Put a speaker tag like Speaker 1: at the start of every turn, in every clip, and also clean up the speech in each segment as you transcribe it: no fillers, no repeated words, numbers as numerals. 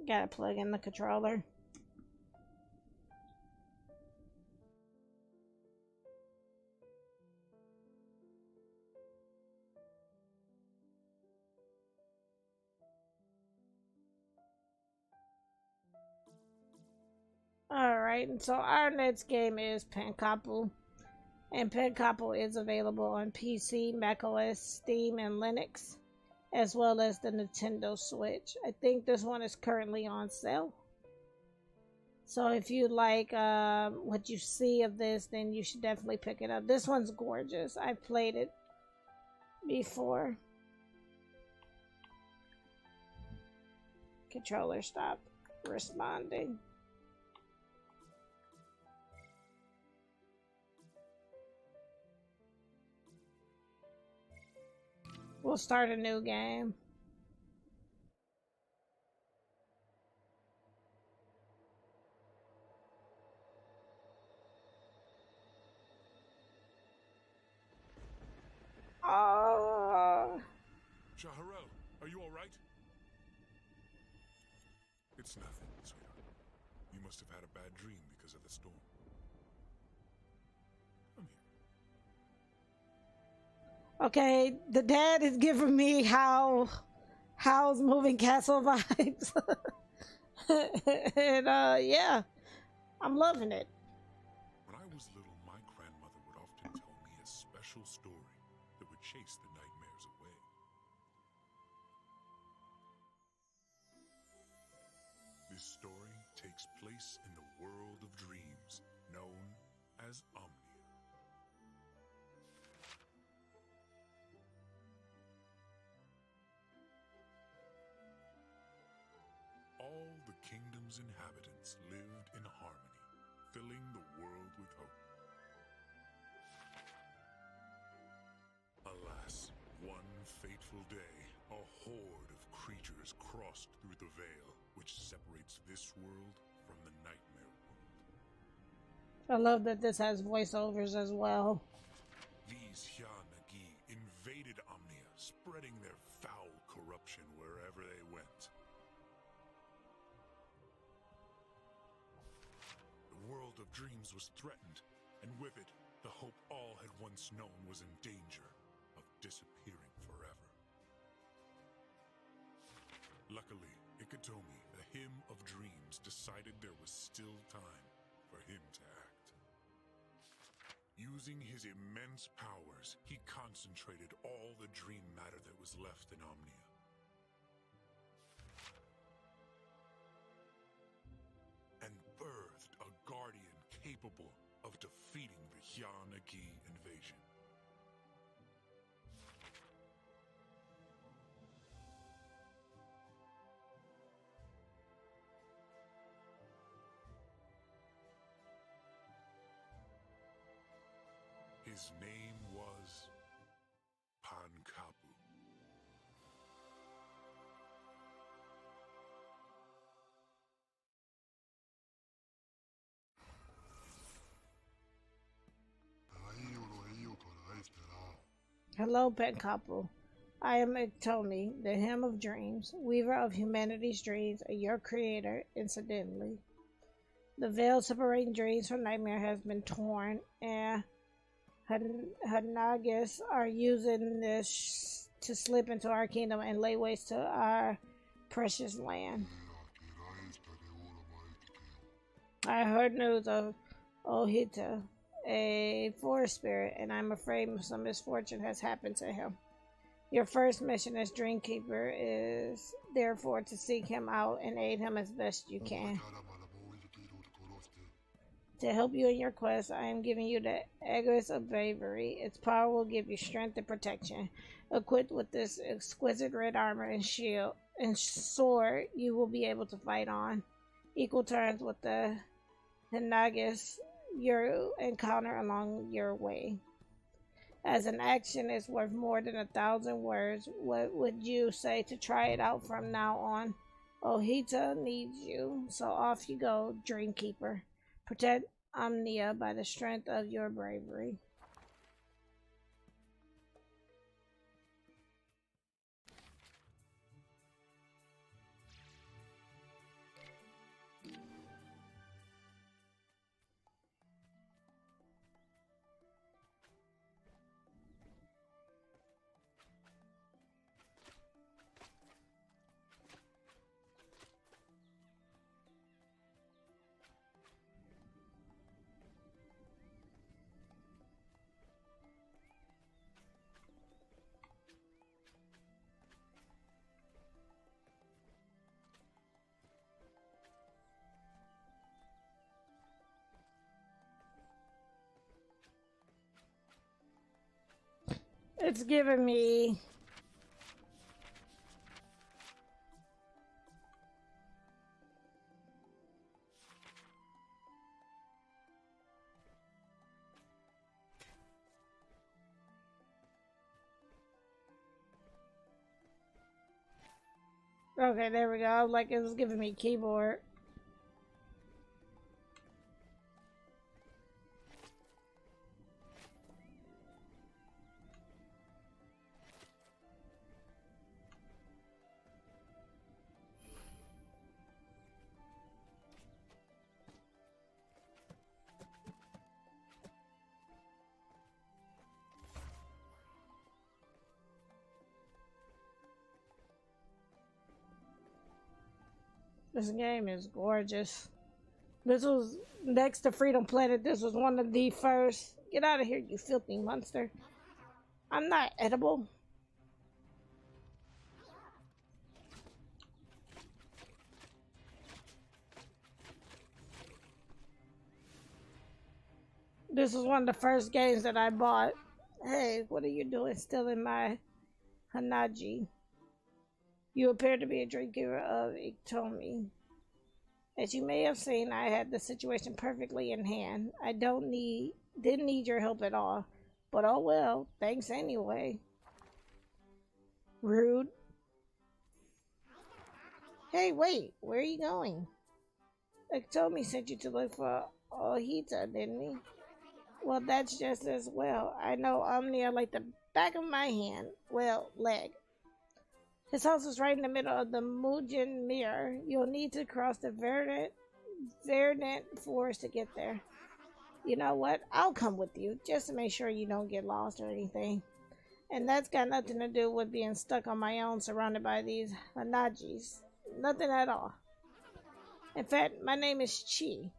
Speaker 1: Gotta plug in the controller. Alright, and so our next game is Pankapu. And Pankapu is available on PC, macOS, Steam, and Linux, as well as the Nintendo Switch. I think this one is currently on sale. So if you like what you see of this, then you should definitely pick it up. This one's gorgeous. I've played it before. Controller stop responding. We'll start a new game.
Speaker 2: Shaharel, are you all right? It's nothing, sweetheart. You must have had a bad dream because of the storm. Come here.
Speaker 1: Okay, the dad is giving me Howl's Moving Castle vibes. And yeah, I'm loving it.
Speaker 2: When I was little, my grandmother would often tell me a special story that would chase the nightmares away. This story takes place in the world of dreams, known as Omnia. All the kingdom's inhabitants lived in harmony, filling the world with hope. Alas, one fateful day, a horde of creatures crossed through the veil, which separates this world from the nightmare world.
Speaker 1: I love that this has voiceovers as well.
Speaker 2: These Hyanagi invaded Omnia, spreading their foul corruption wherever they went. The world of dreams was threatened, and with it, the hope all had once known was in danger of disappearing forever. Luckily, Ikitomi, the Hymn of Dreams, decided there was still time for him to act. Using his immense powers, he concentrated all the dream matter that was left in Omnia. And birthed a guardian capable of defeating the Hyanagi invasion. His name was Pankapu.
Speaker 1: Hello, Pankapu. I am Iktomi, the Hymn of Dreams, weaver of humanity's dreams, and your creator, incidentally. The veil separating dreams from nightmare has been torn, and Hanagas are using this to slip into our kingdom and lay waste to our precious land. I heard news of Ohita, a forest spirit, and I'm afraid some misfortune has happened to him. Your first mission as Dreamkeeper is therefore to seek him out and aid him as best you can. To help you in your quest, I am giving you the Aegis of Bravery. Its power will give you strength and protection. Equipped with this exquisite red armor and shield and sword, you will be able to fight on equal terms with the Hanagas you encounter along your way. As an action is worth more than 1,000 words, what would you say to try it out from now on? Ohita needs you, so off you go, Dreamkeeper. Protect Omnia by the strength of your bravery. It's giving me... Okay, there we go. Like it was giving me keyboard. This game is gorgeous. This was next to Freedom Planet. This was one of the first. Get out of here, you filthy monster. I'm not edible. This was one of the first games that I bought. Hey, what are you doing still in my Hanaji? You appear to be a drinker of Iktomi. As you may have seen, I had the situation perfectly in hand. I didn't need your help at all. But oh well, thanks anyway. Rude. Hey, wait, where are you going? Iktomi sent you to look for Ohita, didn't he? Well, that's just as well. I know Omnia like the back of my hand. Well, leg. His house is right in the middle of the Mujin Mirror. You'll need to cross the verdant forest to get there. You know what? I'll come with you, just to make sure you don't get lost or anything. And that's got nothing to do with being stuck on my own surrounded by these Hanajis. Nothing at all. In fact, my name is Chi.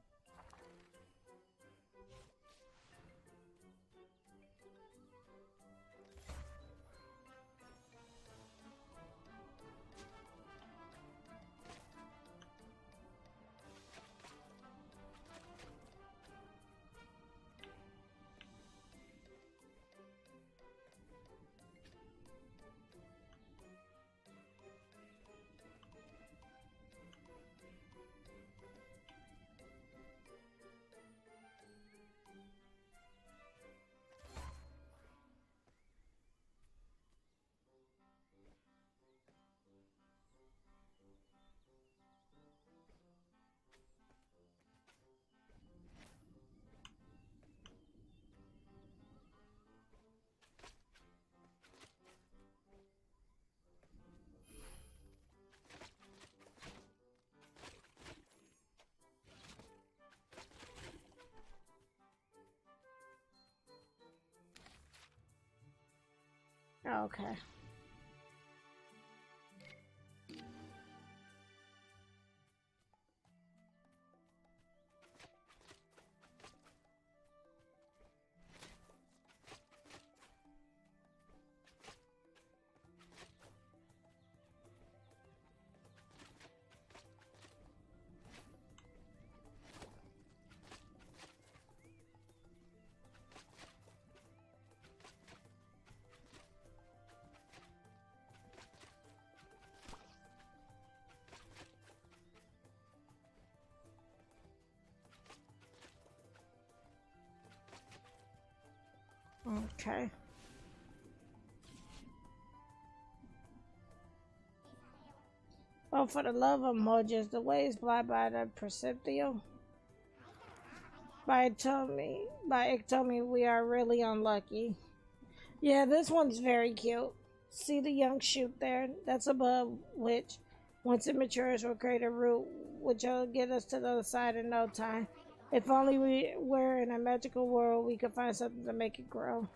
Speaker 1: Okay. Okay. Oh, for the love of Moses, the way is blind by the perceptio. By told me we are really unlucky. Yeah, this one's very cute. See the young shoot there? That's a bud which, once it matures, will create a root which will get us to the other side in no time. If only we were in a magical world, we could find something to make it grow.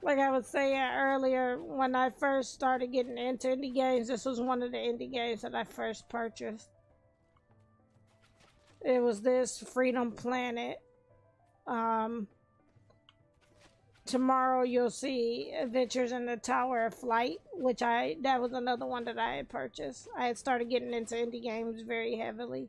Speaker 1: Like I was saying earlier, when I first started getting into indie games, this was one of the indie games that I first purchased. It was this Freedom Planet. Um, Tomorrow you'll see Adventures in the Tower of Flight, that was another one that I had purchased. I had started getting into indie games very heavily.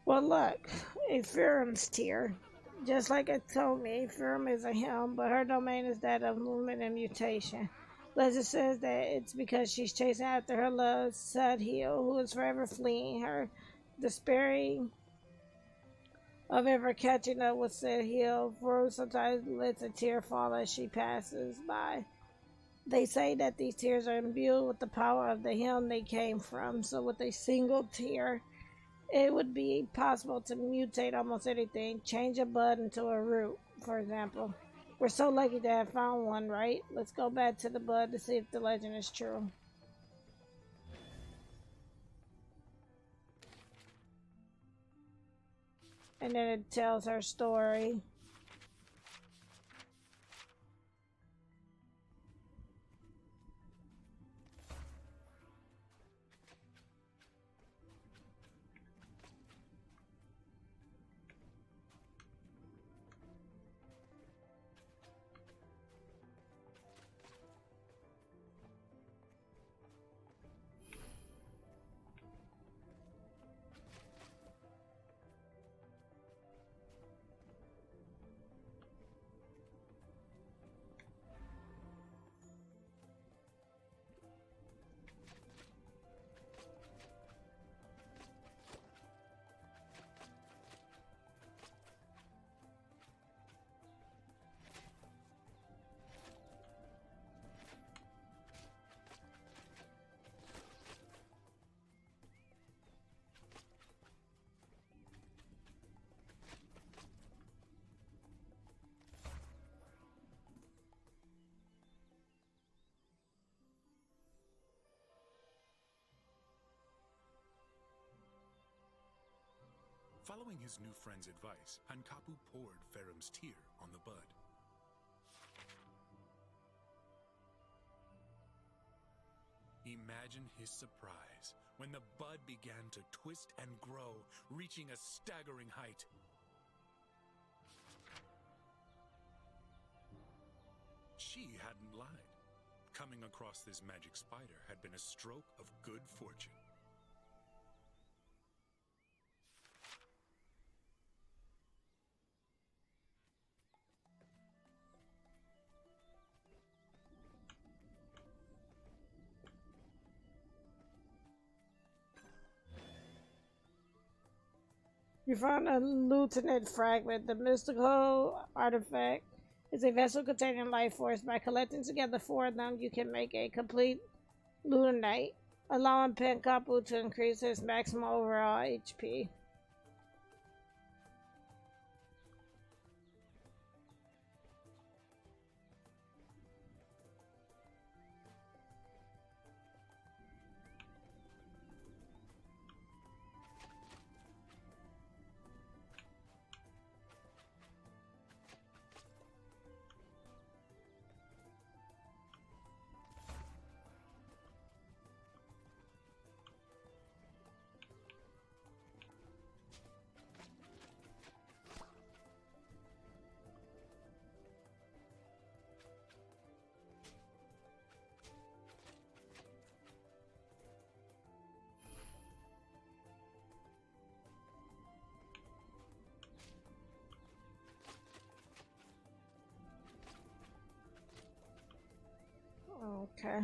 Speaker 1: Well, look, a Furim's tier. Just like it told me, Furim is a him, but her domain is that of movement and mutation. Legend says that it's because she's chasing after her love, Sudheel, who is forever fleeing her, despairing of ever catching up with Sudheel. Furu sometimes lets a tear fall as she passes by. They say that these tears are imbued with the power of the him they came from, so with a single tear, it would be possible to mutate almost anything, change a bud into a root, for example. We're so lucky to have found one, right? Let's go back to the bud to see if the legend is true. And then it tells her story.
Speaker 2: Following his new friend's advice, Pankapu poured Ferim's tear on the bud. Imagine his surprise when the bud began to twist and grow, reaching a staggering height. She hadn't lied. Coming across this magic spider had been a stroke of good fortune.
Speaker 1: You found a lieutenant fragment. The mystical artifact is a vessel containing life force. By collecting together 4 of them, you can make a complete Lunite, allowing Pankapu to increase his maximum overall HP. Okay.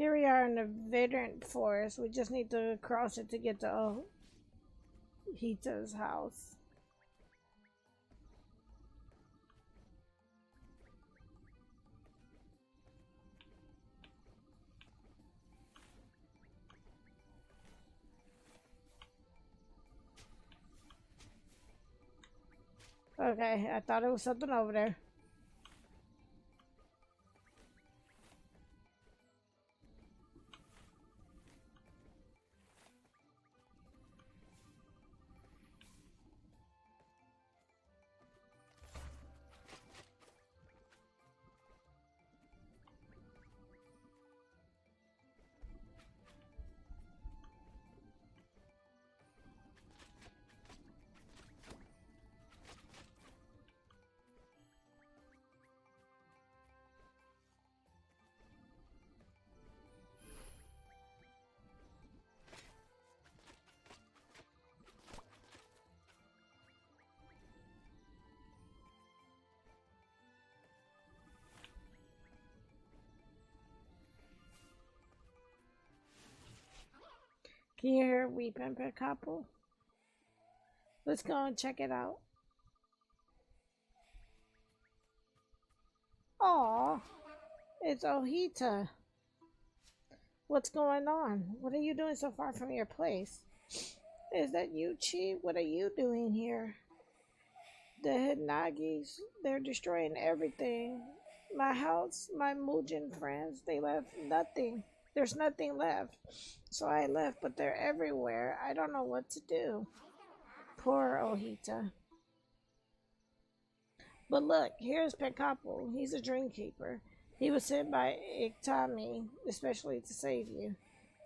Speaker 1: Here we are in the verdant forest. We just need to cross it to get to Ohita's house. Okay, I thought it was something over there. Can you hear weeping, Pankapu? Let's go and check it out. Aw, it's Ohita. What's going on? What are you doing so far from your place? Is that you, Chi? What are you doing here? The Hinagis, they're destroying everything. My house, my Mujin friends, they left nothing. There's nothing left. So I left, but they're everywhere. I don't know what to do. Poor Ohita. But look, here's Pankapu. He's a dream keeper. He was sent by Iktami, especially to save you.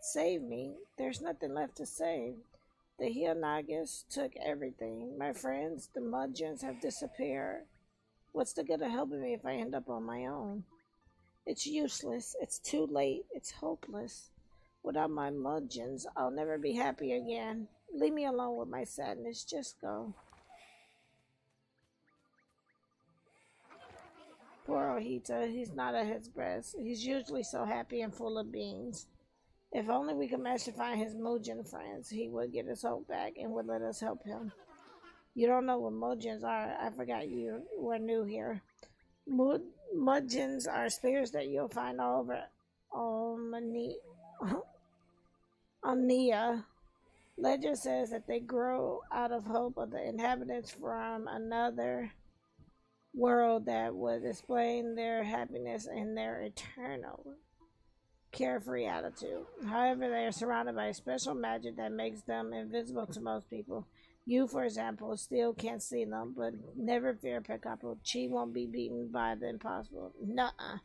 Speaker 1: Save me? There's nothing left to save. The Hyanagas took everything. My friends, the Mudgeons, have disappeared. What's the good of helping me if I end up on my own? It's useless. It's too late. It's hopeless. Without my Mudgeons, I'll never be happy again. Leave me alone with my sadness. Just go. Poor Ohita. He's not at his best. He's usually so happy and full of beans. If only we could manage to find his Mujin friends, he would get his hope back and would let us help him. You don't know what Mujins are. I forgot you were new here. Mudgeons are spirits that you'll find all over Omnia. Legend says that they grow out of hope of the inhabitants from another world that would explain their happiness and their eternal carefree attitude. However, they are surrounded by a special magic that makes them invisible to most people. You, for example, still can't see them, but never fear, Pankapu. Chi won't be beaten by the impossible. Nuh-uh.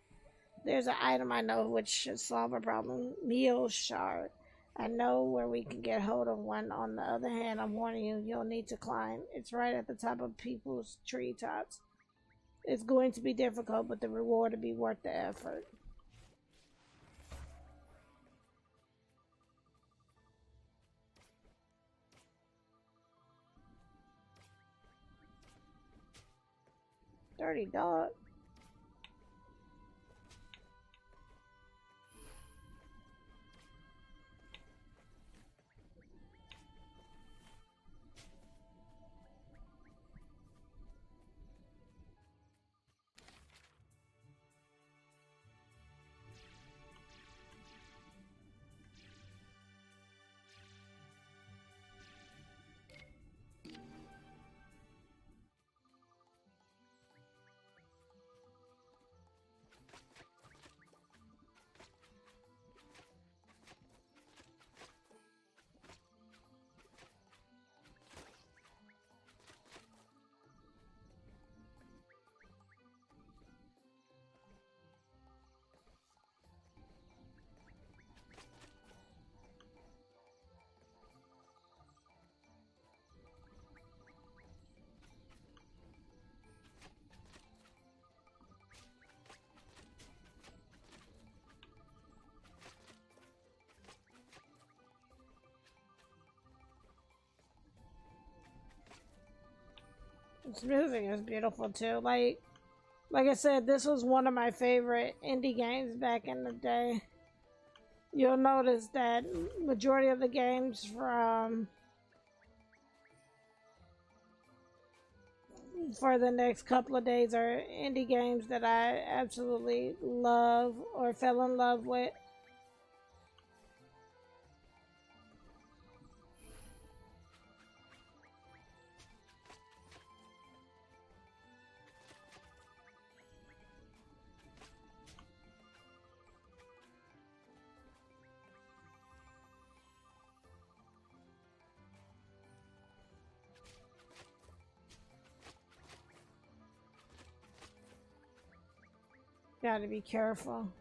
Speaker 1: There's an item I know which should solve a problem. Meal shard. I know where we can get hold of one. On the other hand, I'm warning you, you'll need to climb. It's right at the top of people's treetops. It's going to be difficult, but the reward will be worth the effort. Dirty dog. This music is beautiful too. Like I said, this was one of my favorite indie games back in the day. You'll notice that majority of the games from for the next couple of days are indie games that I absolutely love or fell in love with. Gotta be careful.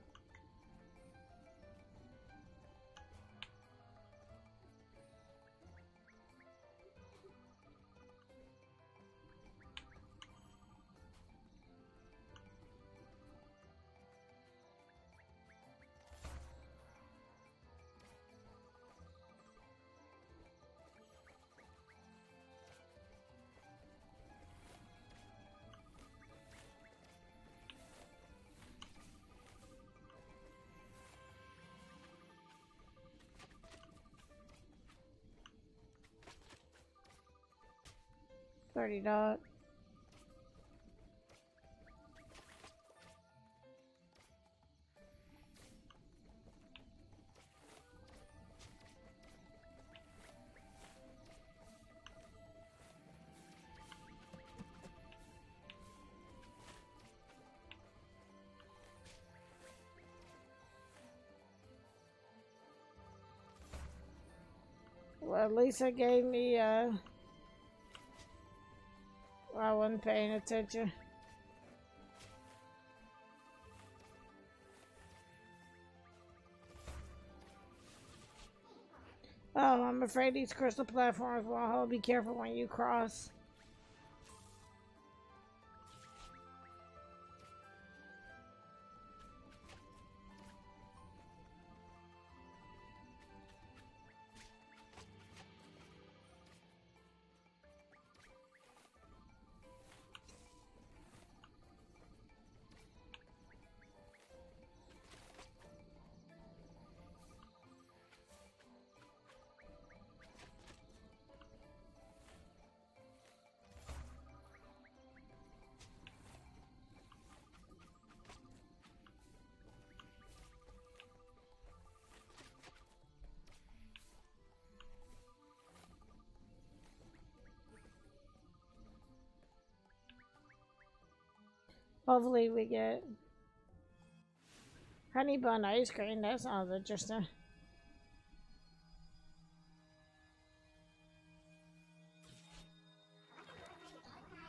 Speaker 1: $30. Well, Lisa gave me, I wasn't paying attention. Oh, I'm afraid these crystal platforms won't hold. Be careful when you cross. Hopefully we get honey bun ice cream. That sounds interesting.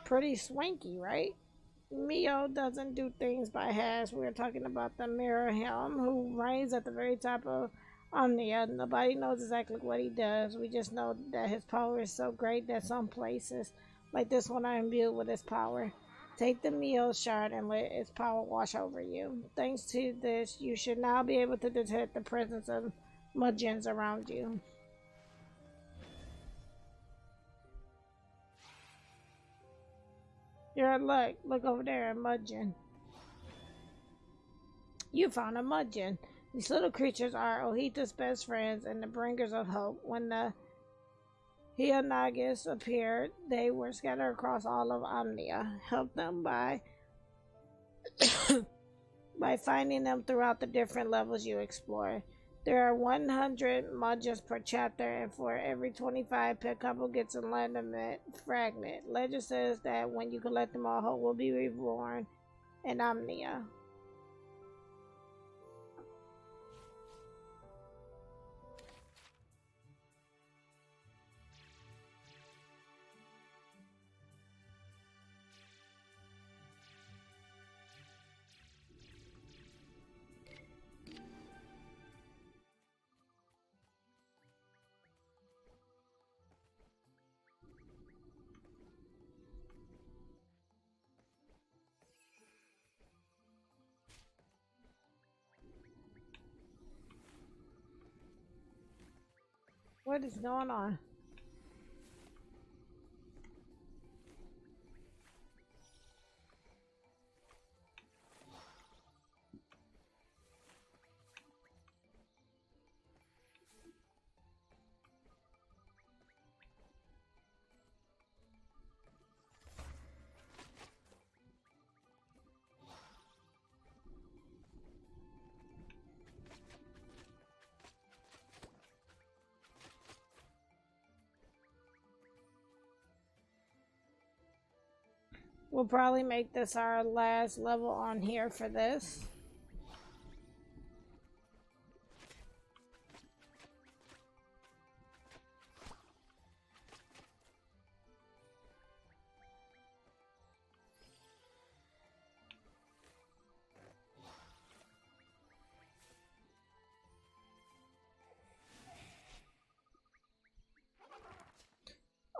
Speaker 1: Pretty swanky, right? Mio doesn't do things by halves. We're talking about the mirror helm who reigns at the very top of Omnia. Nobody knows exactly what he does. We just know that his power is so great that some places, like this one, are imbued with his power. Take the Mio shard and let its power wash over you. Thanks to this, you should now be able to detect the presence of Mudgeons around you. You're in luck. Look over there, a Mudgeon. You found a Mudgeon. These little creatures are Ohita's best friends and the bringers of hope. When the Hyanagas appeared, they were scattered across all of Omnia. Help them by by finding them throughout the different levels you explore. There are 100 modules per chapter, and for every 25, Pankapu gets an enlightenment fragment. Legend says that when you collect them all, hope will be reborn in Omnia. What is going on? We'll probably make this our last level on here for this.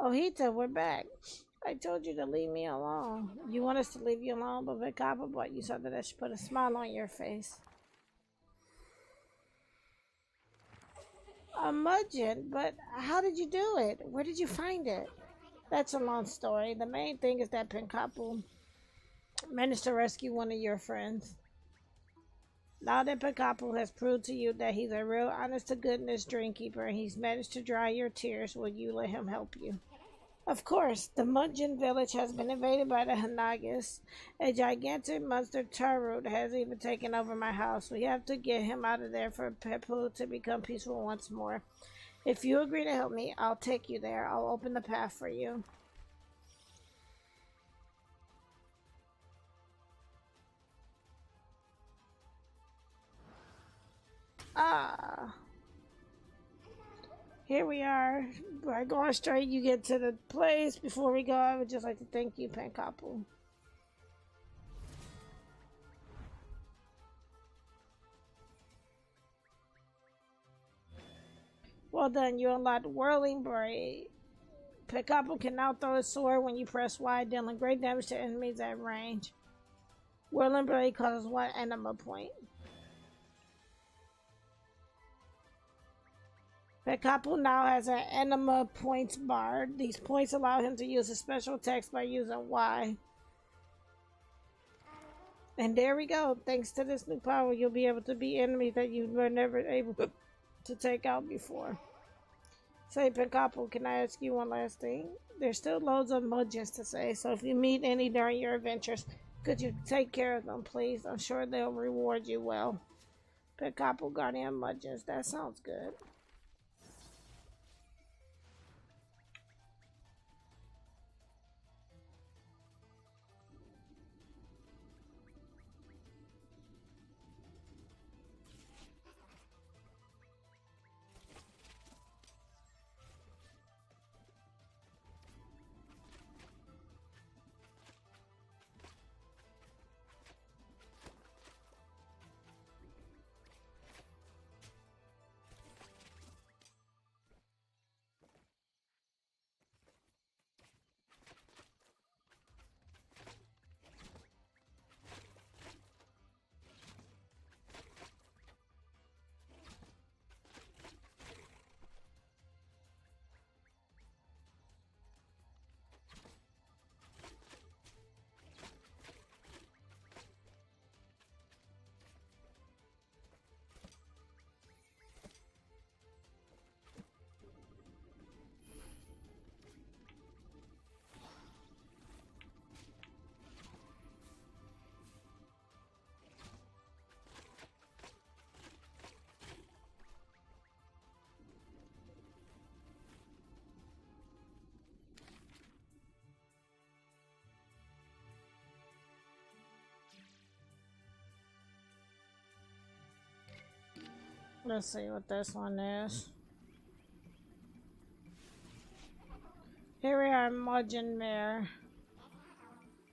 Speaker 1: Oh, Hita, we're back. I told you to leave me alone. You want us to leave you alone, but Pankapu brought you something that should put a smile on your face. A mudgeon? But how did you do it? Where did you find it? That's a long story. The main thing is that Pankapu managed to rescue one of your friends. Now that Pankapu has proved to you that he's a real honest-to-goodness dreamkeeper and he's managed to dry your tears, will you let him help you? Of course, the Mudgeon village has been invaded by the Hanagas. A gigantic monster Tarut has even taken over my house. We have to get him out of there for Pepu to become peaceful once more. If you agree to help me, I'll take you there. I'll open the path for you. Ah. Here we are. By going straight, you get to the place. Before we go, I would just like to thank you, Pankapu. Well done, you unlocked Whirling Blade. Pankapu can now throw his sword when you press Y, dealing great damage to enemies at range. Whirling Blade causes 1 enema point. Pankapu now has an enema points bar. These points allow him to use a special text by using Y. And there we go. Thanks to this new power, you'll be able to beat enemies that you were never able to take out before. Say, Pankapu, can I ask you one last thing? There's still loads of mudgeons to say, so if you meet any during your adventures, could you take care of them, please? I'm sure they'll reward you well. Pankapu, Guardian Mudgeons. That sounds good. Let's see what this one is. Here we are, Mudgeon Mare.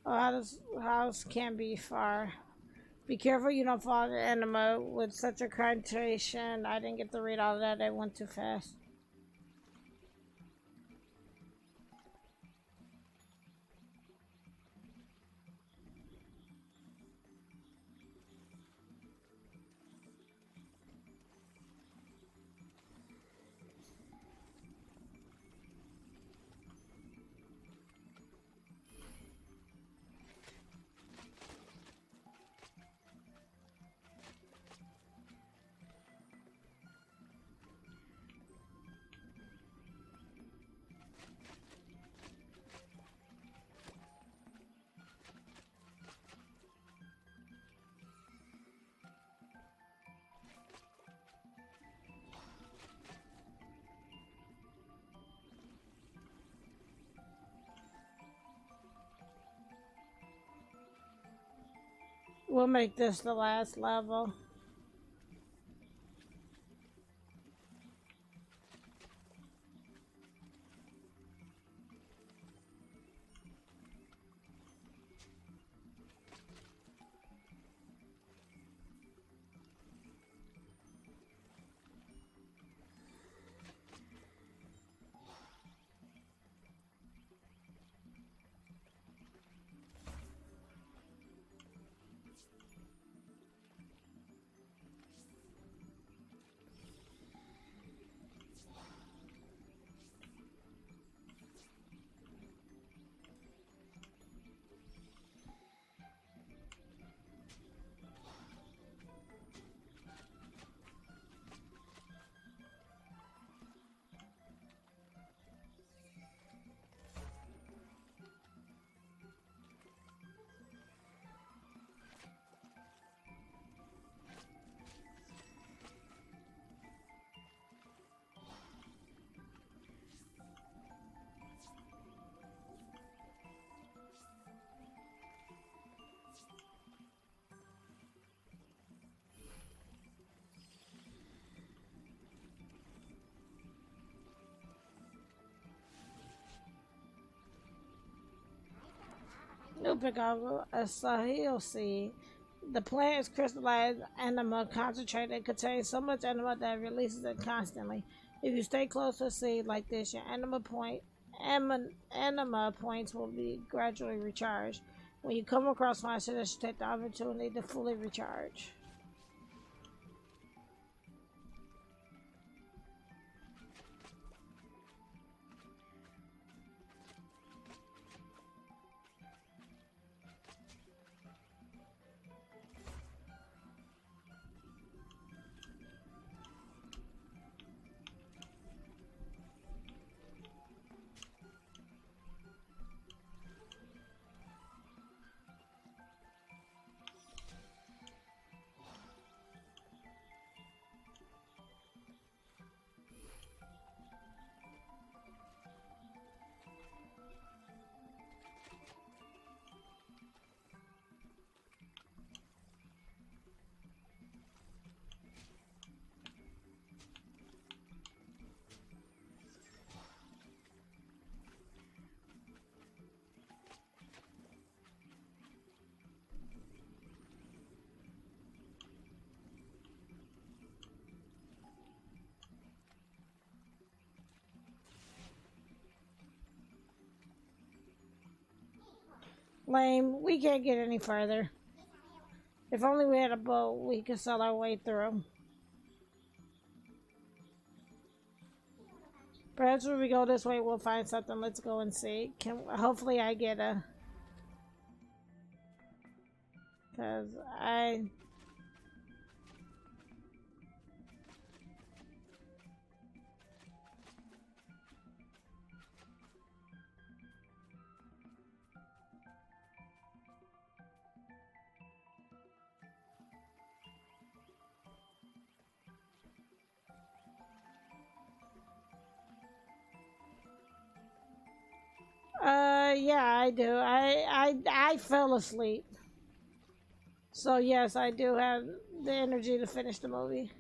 Speaker 1: Oh, house can be far. Be careful you don't fall into enema with such a concentration. I didn't get to read all of that. It went too fast. We'll make this the last level. New Pankapu, a Sahil seed. The plant is crystallized anima concentrate and contains so much anima that it releases it constantly. If you stay close to a seed like this, your anima points will be gradually recharged. When you come across one, you should take the opportunity to fully recharge. Lame, we can't get any further. If only we had a boat, we could sail our way through. Perhaps when we go this way, we'll find something. Let's go and see. Hopefully I get a... Because yeah, I do. I fell asleep. So yes, I do have the energy to finish the movie.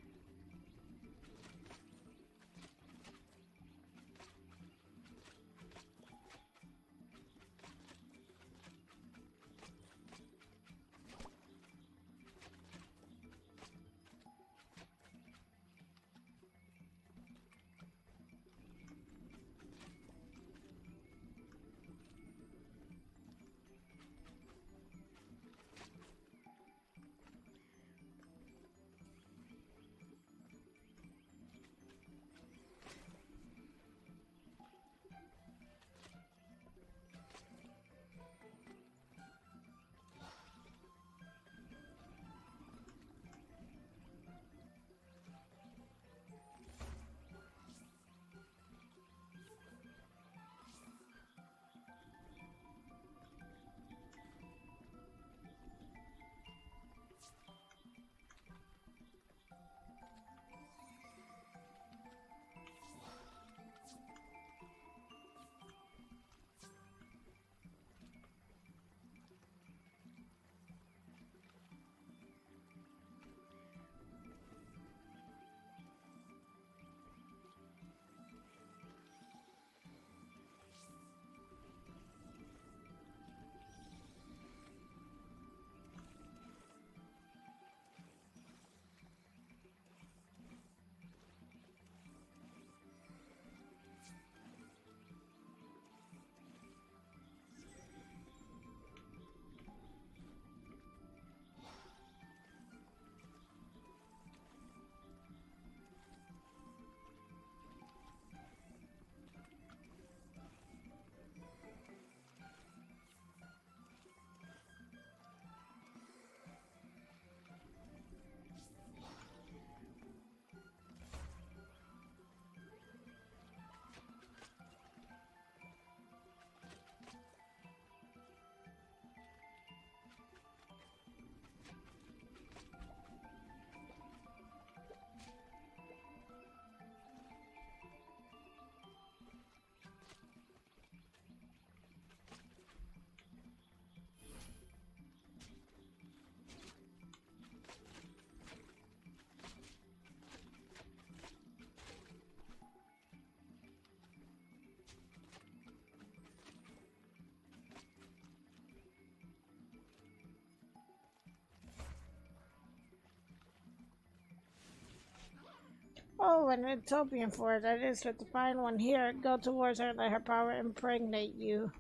Speaker 1: Oh, an utopian forge. I didn't expect to find one here. Go towards her and let her power impregnate you.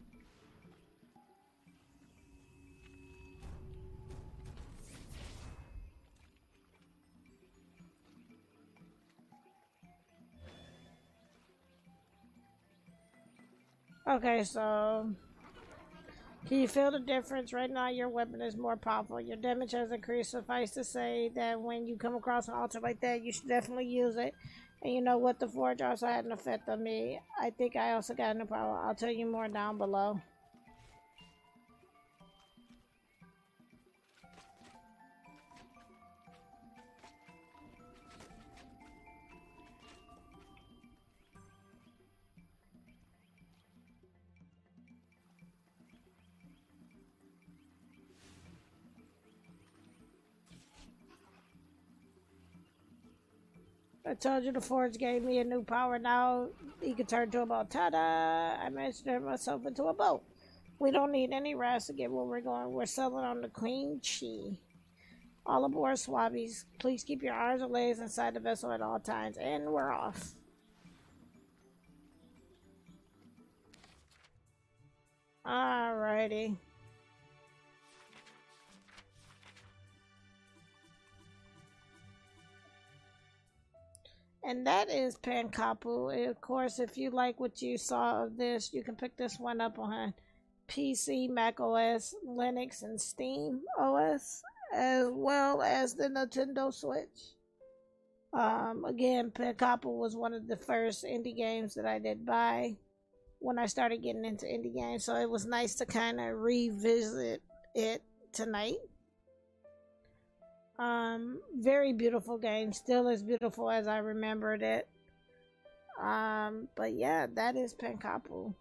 Speaker 1: Okay, so can you feel the difference? Right now, your weapon is more powerful. Your damage has increased. Suffice to say that when you come across an altar like that, you should definitely use it. And you know what? The forge also had an effect on me. I think I also got new power. I'll tell you more down below. I told you the forge gave me a new power. Now he can turn to a boat. Ta-da! I managed to turn myself into a boat. We don't need any rest to get where we're going. We're sailing on the Queen Chi. All aboard, Swabbies. Please keep your arms and legs inside the vessel at all times. And we're off. Alrighty. And that is Pankapu. Of course, if you like what you saw of this, you can pick this one up on PC, macOS, Linux, and Steam OS, as well as the Nintendo Switch. Again, Pankapu was one of the first indie games that I did buy when I started getting into indie games, so it was nice to kind of revisit it tonight. Very beautiful game, still as beautiful as I remembered it. But yeah, that is Pankapu.